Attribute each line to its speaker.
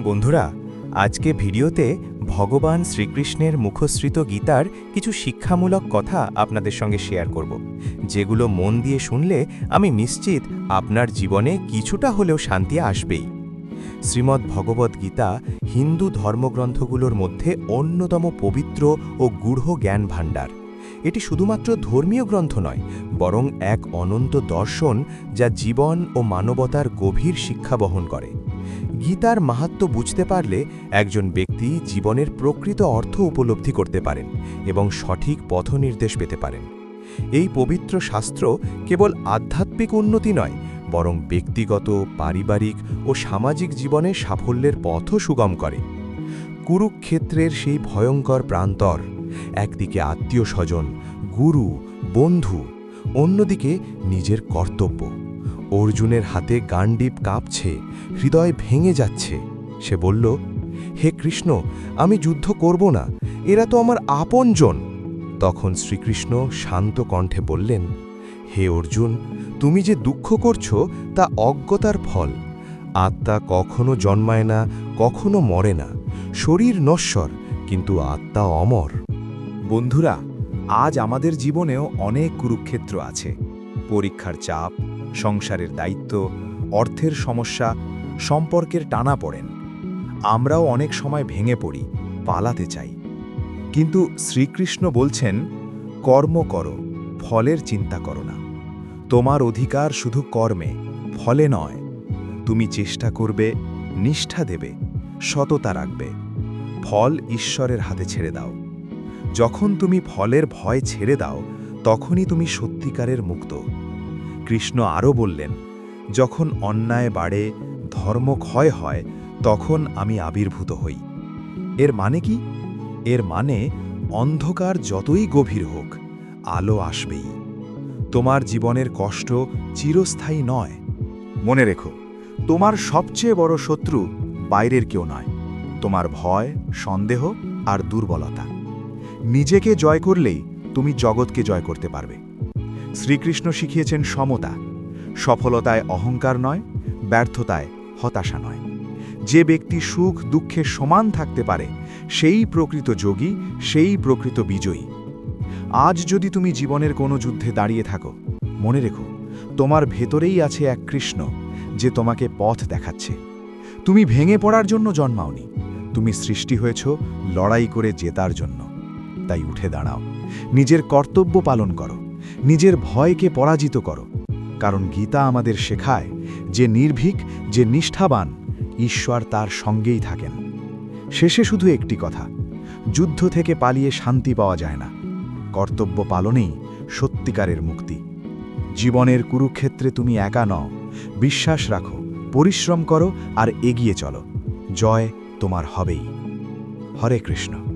Speaker 1: বন্ধুরা, আজকে ভিডিওতে ভগবান শ্রীকৃষ্ণের মুখশ্রিত গীতার কিছু শিক্ষামূলক কথা আপনাদের সঙ্গে শেয়ার করব, যেগুলো মন দিয়ে শুনলে আমি নিশ্চিত আপনার জীবনে কিছুটা হলেও শান্তি আসবেই। শ্রীমদ্ ভগবদ্ গীতা হিন্দু ধর্মগ্রন্থগুলোর মধ্যে অন্যতম পবিত্র ও গূঢ় জ্ঞান ভাণ্ডার। এটি শুধুমাত্র ধর্মীয় গ্রন্থ নয়, বরং এক অনন্ত দর্শন যা জীবন ও মানবতার গভীর শিক্ষা বহন করে। গীতার মাহাত্ম্য বুঝতে পারলে একজন ব্যক্তি জীবনের প্রকৃত অর্থ উপলব্ধি করতে পারেন এবং সঠিক পথনির্দেশ পেতে পারেন। এই পবিত্র শাস্ত্র কেবল আধ্যাত্মিক উন্নতি নয়, বরং ব্যক্তিগত, পারিবারিক ও সামাজিক জীবনে সাফল্যের পথও সুগম করে। কুরুক্ষেত্রের সেই ভয়ঙ্কর প্রান্তর, একদিকে আত্মীয় স্বজন, গুরু, বন্ধু, অন্যদিকে নিজের কর্তব্য। অর্জুনের হাতে গান্ডীব কাঁপছে, হৃদয় ভেঙে যাচ্ছে। সে বলল, হে কৃষ্ণ, আমি যুদ্ধ করব না, এরা তো আমার আপনজন। তখন শ্রীকৃষ্ণ শান্ত কণ্ঠে বললেন, হে অর্জুন, তুমি যে দুঃখ করছো তা অজ্ঞতার ফল। আত্মা কখনো জন্মায় না, কখনো মরে না। শরীর নশ্বর, কিন্তু আত্মা অমর।
Speaker 2: বন্ধুরা, আজ আমাদের জীবনেও অনেক কুরুক্ষেত্র আছে। পরীক্ষার চাপ, সংসারের দায়িত্ব, অর্থের সমস্যা, সম্পর্কের টানাপোড়েন। আমরাও অনেক সময় ভেঙে পড়ি, পালাতে চাই। কিন্তু শ্রীকৃষ্ণ বলছেন, কর্ম করো, ফলের চিন্তা করো না। তোমার অধিকার শুধু কর্মে, ফলে নয়। তুমি চেষ্টা করবে, নিষ্ঠা দেবে, সততা রাখবে। ফল ঈশ্বরের হাতে ছেড়ে দাও। যখন তুমি ফলের ভয় ছেড়ে দাও, তখনই তুমি সত্যিকারের মুক্ত। কৃষ্ণ আরও বললেন, যখন অন্যায় বাড়ে, ধর্ম ক্ষয় হয়, তখন আমি আবির্ভূত হই। এর মানে কি? এর মানে অন্ধকার যতই গভীর হোক, আলো আসবেই। তোমার জীবনের কষ্ট চিরস্থায়ী নয়। মনে রেখো, তোমার সবচেয়ে বড় শত্রু বাইরের কেউ নয়, তোমার ভয়, সন্দেহ আর দুর্বলতা। নিজেকে জয় করলেই তুমি জগৎকে জয় করতে পারবে। শ্রীকৃষ্ণ শিখিয়েছেন সমতা। সফলতায় অহংকার নয়, ব্যর্থতায় হতাশা নয়। যে ব্যক্তি সুখ দুঃখে সমান থাকতে পারে, সেই প্রকৃত যোগী, সেই প্রকৃত বিজয়ী। আজ যদি তুমি জীবনের কোনো যুদ্ধে দাঁড়িয়ে থাকো, মনে রেখো, তোমার ভেতরেই আছে এক কৃষ্ণ, যে তোমাকে পথ দেখাচ্ছে। তুমি ভেঙে পড়ার জন্য জন্মাওনি, তুমি সৃষ্টি হয়েছ লড়াই করে জেতার জন্য। তাই উঠে দাঁড়াও, নিজের কর্তব্য পালন করো, নিজের ভয়কে পরাজিত করো। কারণ গীতা আমাদের শেখায়, যে নির্ভীক, যে নিষ্ঠাবান, ঈশ্বর তার সঙ্গেই থাকেন। শেষে শুধু একটি কথা, যুদ্ধ থেকে পালিয়ে শান্তি পাওয়া যায় না, কর্তব্য পালনেই সত্যিকারের মুক্তি। জীবনের কুরুক্ষেত্রে তুমি একা নও, বিশ্বাস রাখো, পরিশ্রম করো আর এগিয়ে চলো। জয় তোমার হবেই। হরে কৃষ্ণ।